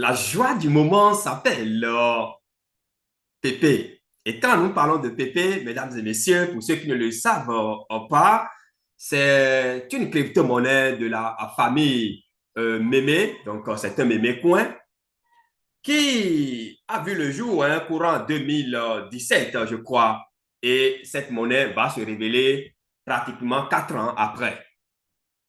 La joie du moment s'appelle Pépé. Et quand nous parlons de Pépé, mesdames et messieurs, pour ceux qui ne le savent pas, c'est une crypto-monnaie de la famille Mémé, donc c'est un Mémé coin, qui a vu le jour courant 2017, je crois. Et cette monnaie va se révéler pratiquement 4 ans après.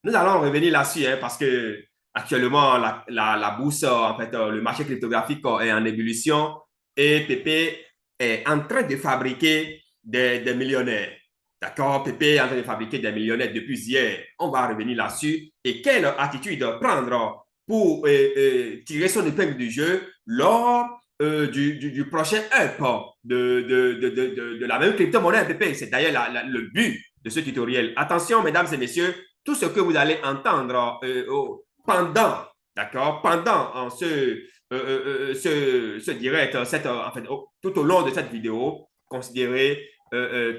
Nous allons revenir là-dessus parce que actuellement, la bourse, en fait, le marché cryptographique est en ébullition et Pépé est en train de fabriquer des millionnaires. D'accord? Pépé est en train de fabriquer des millionnaires depuis hier. On va revenir là-dessus. Et quelle attitude prendre pour tirer son épingle du jeu lors du prochain up de la même crypto-monnaie Pépé. C'est d'ailleurs le but de ce tutoriel. Attention, mesdames et messieurs, tout ce que vous allez entendre pendant, d'accord, pendant ce direct, en fait, tout au long de cette vidéo, considérez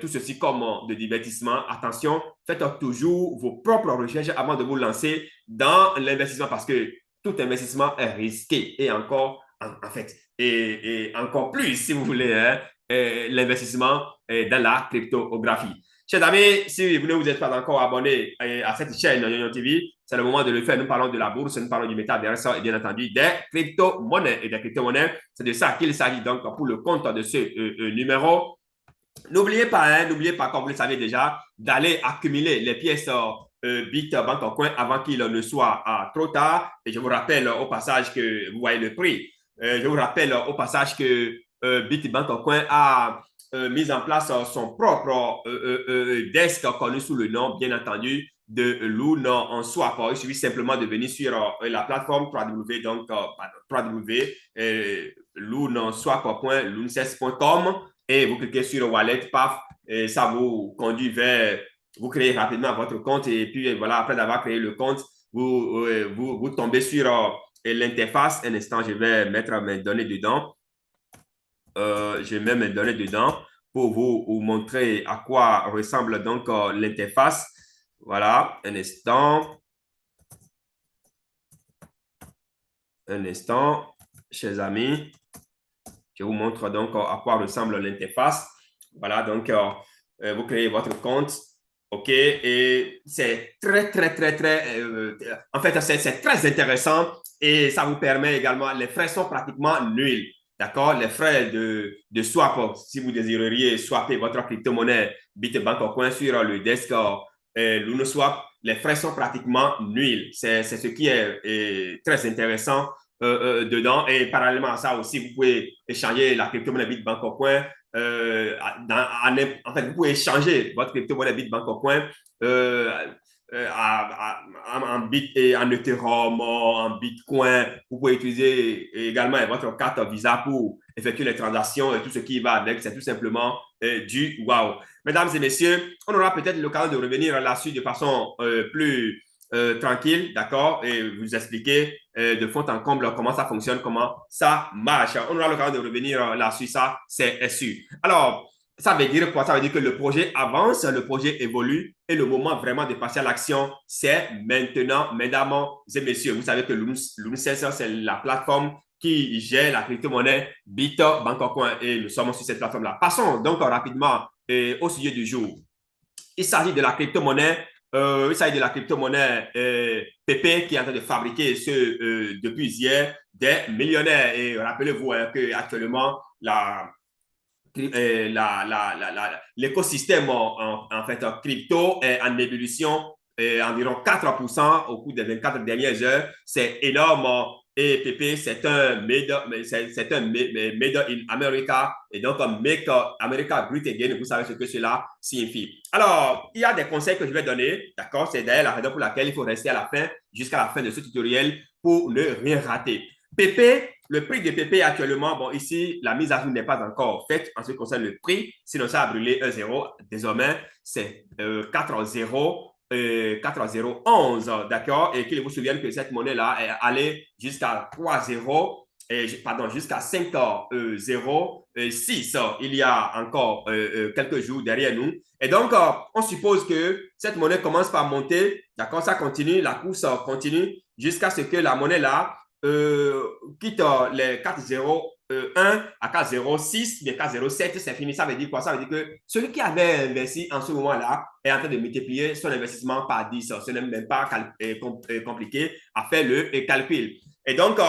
tout ceci comme de divertissement. Attention, faites toujours vos propres recherches avant de vous lancer dans l'investissement parce que tout investissement est risqué et encore, en fait, et encore plus, si vous voulez, l'investissement dans la cryptographie. Chers amis, si vous ne vous êtes pas encore abonné à cette chaîne Yoyon TV, c'est le moment de le faire. Nous parlons de la bourse, nous parlons du métaverse et bien entendu des crypto-monnaies. Et des crypto-monnaies, c'est de ça qu'il s'agit donc pour le compte de ce numéro. N'oubliez pas, comme vous le savez déjà, d'aller accumuler les pièces Bitbank avant qu'il ne soit trop tard. Et je vous rappelle au passage que vous voyez le prix. Je vous rappelle au passage que Bitbank a mis en place son propre desk connu sous le nom, bien entendu, de Loon en Swap. Il suffit simplement de venir sur la plateforme www, donc www.loonswap.loonsets.com et vous cliquez sur Wallet, paf, et ça vous conduit vers, vous créez rapidement votre compte et puis voilà, après d'avoir créé le compte, vous tombez sur l'interface. Un instant, je vais mettre mes données dedans. Je mets mes données dedans pour vous montrer à quoi ressemble donc l'interface. Voilà, un instant. Un instant, chers amis. Je vous montre donc à quoi ressemble l'interface. Voilà, donc vous créez votre compte. OK, et c'est très, en fait, c'est très intéressant et ça vous permet également, les frais sont pratiquement nuls. D'accord? Les frais de swap, si vous désireriez swapper votre crypto-monnaie Bitbank Coin sur le desk LunoSwap, les frais sont pratiquement nuls. C'est ce qui est très intéressant dedans. Et parallèlement à ça aussi, vous pouvez échanger la crypto-monnaie Bitbank Coin en fait, vous pouvez échanger votre crypto-monnaie Bitbank au coin en Bit et en Ethereum, en Bitcoin. Vous pouvez utiliser également votre carte Visa pour effectuer les transactions et tout ce qui va avec. C'est tout simplement du wow. Mesdames et messieurs, on aura peut-être l'occasion de revenir là-dessus de façon plus tranquille, d'accord, et vous expliquer de fond en comble comment ça fonctionne, comment ça marche. On aura l'occasion de revenir là-dessus, ça, c'est sûr. Alors, ça veut dire quoi? Ça veut dire que le projet avance, le projet évolue et le moment vraiment de passer à l'action, c'est maintenant, mesdames et messieurs. Vous savez que l'UNCES, c'est la plateforme qui gère la crypto-monnaie Bitbank Coin et nous sommes sur cette plateforme-là. Passons donc rapidement au sujet du jour. Il s'agit de la crypto-monnaie PP qui est en train de fabriquer depuis hier des millionnaires. Et rappelez-vous qu'actuellement, l'écosystème en fait crypto est en ébullition environ 4% au cours des 24 dernières heures. C'est énorme. Et PP, c'est un made in America. Et donc, Make America Great Again, vous savez ce que cela signifie. Alors, il y a des conseils que je vais donner. D'accord? C'est d'ailleurs la raison pour laquelle il faut rester à la fin, jusqu'à la fin de ce tutoriel pour ne rien rater. PP, le prix de PP actuellement, bon, ici, la mise à jour n'est pas encore faite en ce qui concerne le prix. Sinon, ça a brûlé 1,0. Désormais, c'est 4,0. 4,011, d'accord? Et qu'il vous souvienne que cette monnaie-là est allée jusqu'à 3,0, pardon, jusqu'à 5,06 il y a encore quelques jours derrière nous. Et donc, on suppose que cette monnaie commence par monter, d'accord? Ça continue, la course continue jusqu'à ce que la monnaie-là quitte les 4,01 à 4,06, bien 4,07, c'est fini. Ça veut dire quoi? Ça veut dire que celui qui avait investi en ce moment-là est en train de multiplier son investissement par 10. Ce n'est même pas compliqué à faire le calcul. Et donc,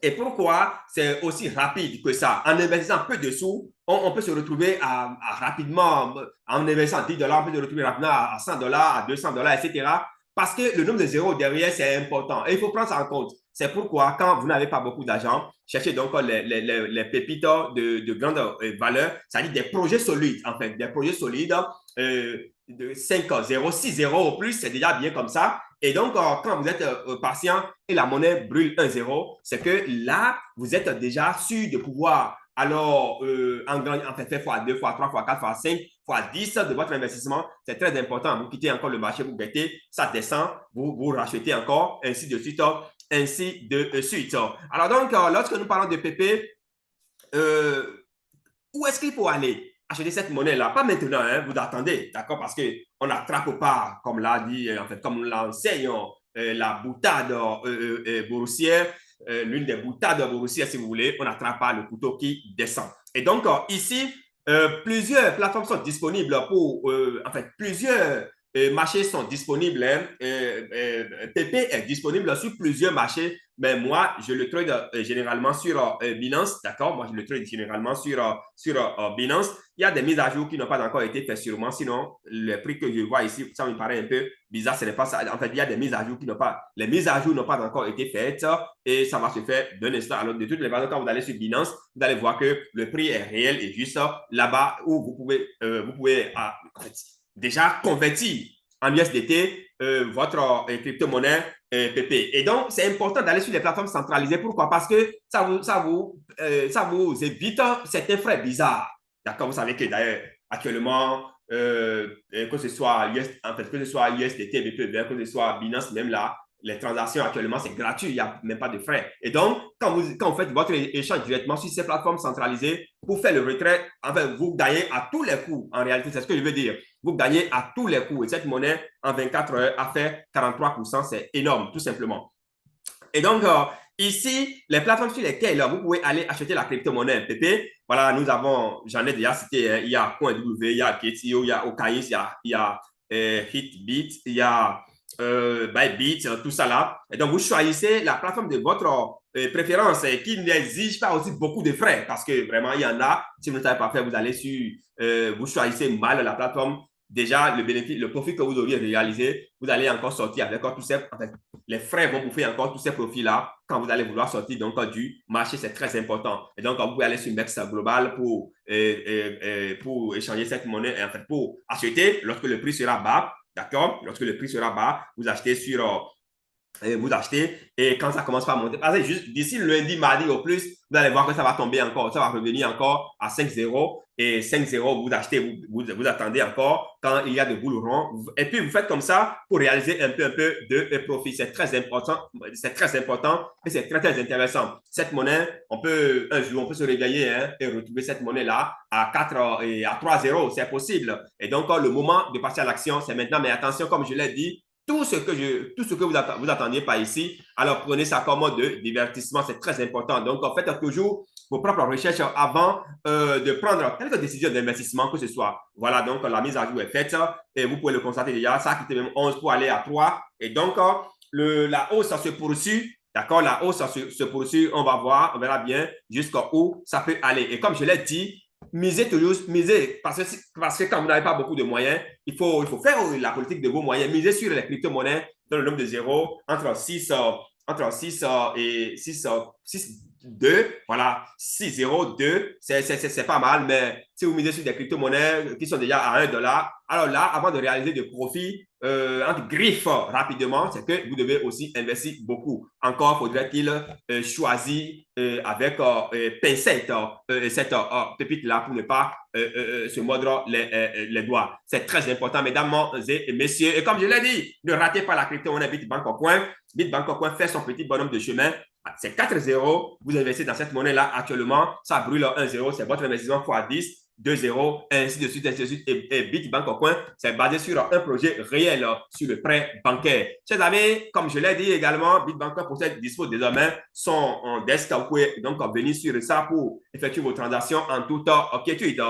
et pourquoi c'est aussi rapide que ça? En investissant peu de sous, on peut se retrouver rapidement, en investissant 10 dollars, on peut se retrouver rapidement à 100 dollars, à 200 dollars, etc. Parce que le nombre de zéros derrière, c'est important. Et il faut prendre ça en compte. C'est pourquoi, quand vous n'avez pas beaucoup d'argent, cherchez donc les pépites de grande valeur, c'est-à-dire des projets solides, en fait, des projets solides de 5 0, 6 0 au plus, c'est déjà bien comme ça. Et donc, quand vous êtes patient et la monnaie brûle 1-0, c'est que là, vous êtes déjà sûr de pouvoir alors en fait, faire fois 2, fois 3, fois 4, fois 5, fois 10 de votre investissement. C'est très important. Vous quittez encore le marché, vous guettez, ça descend, vous rachetez encore, ainsi de suite, ainsi de suite. Alors donc, lorsque nous parlons de PP, où est-ce qu'il faut aller acheter cette monnaie-là? Pas maintenant, hein, vous attendez, d'accord? Parce qu'on n'attrape pas, comme l'a dit, en fait, comme l'enseigne la boutade boursière, l'une des boutades boursières, si vous voulez, on n'attrape pas le couteau qui descend. Et donc, ici, plusieurs plateformes sont disponibles pour, en fait, plusieurs marchés sont disponibles. Hein, PP est disponible sur plusieurs marchés, mais moi, je le trade généralement sur Binance, d'accord? Moi, je le trade généralement sur Binance. Il y a des mises à jour qui n'ont pas encore été faites sûrement, sinon, le prix que je vois ici, ça me paraît un peu bizarre, ce n'est pas ça. En fait, il y a des mises à jour qui n'ont pas, les mises à jour n'ont pas encore été faites et ça va se faire d'un instant. Alors, de toutes les façons, quand vous allez sur Binance, vous allez voir que le prix est réel et juste là-bas où vous pouvez en fait, déjà convertir en USDT votre crypto-monnaie PP. Et donc, c'est important d'aller sur les plateformes centralisées. Pourquoi? Parce que ça vous évite certains frais bizarres. D'accord? Vous savez que d'ailleurs, actuellement, que ce soit en fait, que ce soit USDT, BP, que ce soit Binance, même là, les transactions actuellement, c'est gratuit, il n'y a même pas de frais. Et donc, quand vous faites votre échange directement sur ces plateformes centralisées, pour faire le retrait, enfin, vous gagnez à tous les coups. En réalité, c'est ce que je veux dire. Vous gagnez à tous les coups. Et cette monnaie, en 24 heures, a fait 43%. C'est énorme, tout simplement. Et donc, ici, les plateformes sur lesquelles vous pouvez aller acheter la crypto-monnaie PP, voilà, j'en ai déjà cité, hein, il y a CoinW, il y a KTO, il y a Okaïs, il y a Hitbit, il y a Bybit, tout ça là. Et donc, vous choisissez la plateforme de votre préférence qui n'exige pas aussi beaucoup de frais parce que vraiment, il y en a. Si vous ne savez pas faire, vous allez sur, vous choisissez mal la plateforme. Déjà, le bénéfice, le profit que vous devriez réaliser, vous allez encore sortir avec tous ces, en fait, les frais vont bouffer encore tous ces profits-là quand vous allez vouloir sortir donc du marché, c'est très important. Et donc, vous pouvez aller sur Mex Global pour échanger cette monnaie, en fait, pour acheter lorsque le prix sera bas, d'accord? Lorsque le prix sera bas, vous achetez vous achetez et quand ça commence à monter, parce que juste d'ici lundi, mardi au plus, vous allez voir que ça va tomber encore, ça va revenir encore à 5,0 et 5,0 vous achetez, vous attendez encore quand il y a de boules ronds et puis vous faites comme ça pour réaliser un peu de profit. C'est très important et c'est très intéressant. Cette monnaie, un jour, on peut se réveiller hein, et retrouver cette monnaie-là à 4 et à 3,0, c'est possible. Et donc, le moment de passer à l'action, c'est maintenant. Mais attention, comme je l'ai dit, tout ce que vous attendiez pas ici, alors prenez ça comme mode de divertissement, c'est très important. Donc, faites toujours vos propres recherches avant de prendre quelque décision d'investissement que ce soit. Voilà, donc la mise à jour est faite et vous pouvez le constater déjà, ça a quitté même 11 pour aller à 3. Et donc, la hausse se poursuit. D'accord, la hausse se poursuit, on va voir, on verra bien jusqu'où ça peut aller. Et comme je l'ai dit, misez toujours, misez, parce que quand vous n'avez pas beaucoup de moyens, il faut faire la politique de vos moyens. Misez sur les crypto-monnaies dans le nombre de zéros entre 6 et 6, 2, voilà, 6, 0, 2, c'est pas mal, mais si vous misez sur des crypto-monnaies qui sont déjà à 1 dollar, alors là, avant de réaliser des profits entre griffes rapidement, c'est que vous devez aussi investir beaucoup. Encore faudrait-il choisir avec pincette cette pépite-là pour ne pas se mordre les doigts. C'est très important, mesdames et messieurs. Et comme je l'ai dit, ne ratez pas la crypto-monnaie Bitbank au coin. Bitbank au coin fait son petit bonhomme de chemin. C'est 4 0. Vous investissez dans cette monnaie-là actuellement. Ça brûle 1 0. C'est votre investissement x 10. 2-0, ainsi de suite, ainsi de suite. Et Bitbank au coin, c'est basé sur un projet réel, sur le prêt bancaire. Chers amis, comme je l'ai dit également, Bitbank dispose désormais son desk. Vous pouvez donc venir sur ça pour effectuer vos transactions en toute quiétude.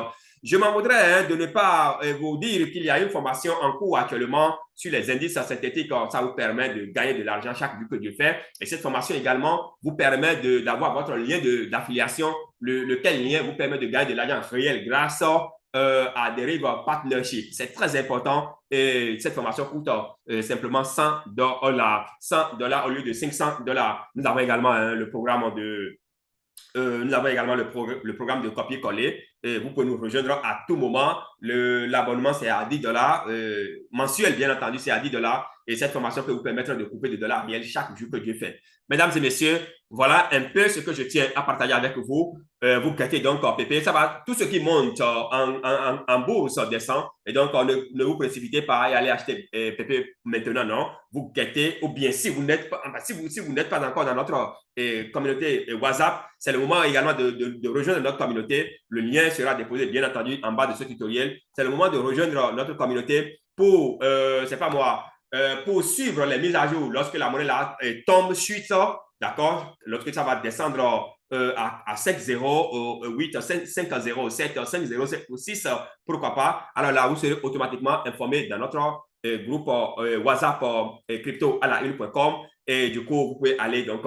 Je m'en voudrais de ne pas vous dire qu'il y a une formation en cours actuellement sur les indices synthétiques. Ça vous permet de gagner de l'argent chaque jour que Dieu fait. Et cette formation également vous permet d'avoir votre lien d'affiliation, lequel lien vous permet de gagner de l'argent réel grâce à Derive Partnership. C'est très important et cette formation coûte simplement $100. $100 au lieu de $500. Nous avons également le programme de nous avons également le programme de copier-coller. Vous pouvez nous rejoindre à tout moment. L'abonnement, c'est à $10. Mensuel, bien entendu, c'est à $10. Et cette formation peut vous permettre de couper des dollars réels chaque jour que Dieu fait. Mesdames et messieurs, voilà un peu ce que je tiens à partager avec vous. Vous guettez donc PP. Ça va, tout ce qui monte en bourse descend. Et donc, ne vous précipitez pas et allez acheter PP maintenant, non. Vous guettez, ou bien si vous n'êtes pas, pas encore dans notre communauté WhatsApp, c'est le moment également de rejoindre notre communauté. Le lien sera déposé, bien entendu, en bas de ce tutoriel. C'est le moment de rejoindre notre communauté pour, c'est pas moi, pour suivre les mises à jour lorsque la monnaie là, tombe, chute, d'accord? Lorsque ça va descendre à 5-0, 8, 5-0, 7, 5-0, 7 ou 6, pourquoi pas? Alors là, vous serez automatiquement informé dans notre groupe WhatsApp crypto à la une.com. Et du coup, vous pouvez aller donc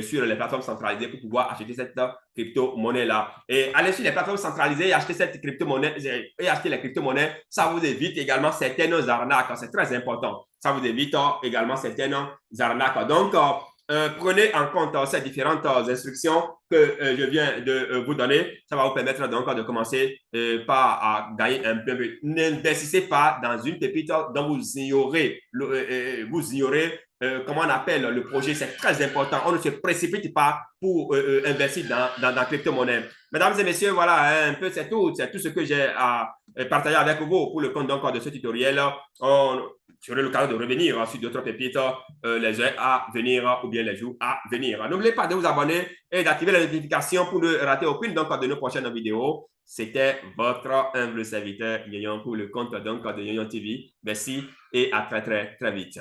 sur les plateformes centralisées pour pouvoir acheter cette crypto-monnaie-là. Et aller sur les plateformes centralisées et acheter cette crypto-monnaie et acheter les crypto-monnaies, ça vous évite également certaines arnaques. C'est très important. Ça vous évite également certaines arnaques. Donc, prenez en compte ces différentes instructions que je viens de vous donner. Ça va vous permettre donc de commencer par à gagner un peu. N'investissez pas dans une pépite dont vous ignorez comment on appelle le projet. C'est très important. On ne se précipite pas pour investir dans la crypto-monnaie. Mesdames et messieurs, voilà, un peu c'est tout. C'est tout ce que j'ai à partager avec vous pour le compte donc de ce tutoriel. J'aurai l'occasion de revenir sur d'autres pépites les heures à venir ou bien les jours à venir. N'oubliez pas de vous abonner et d'activer les notifications pour ne rater aucune donc, de nos prochaines vidéos. C'était votre humble serviteur Yoyon pour le compte donc, de Yoyon TV. Merci et à très très très vite.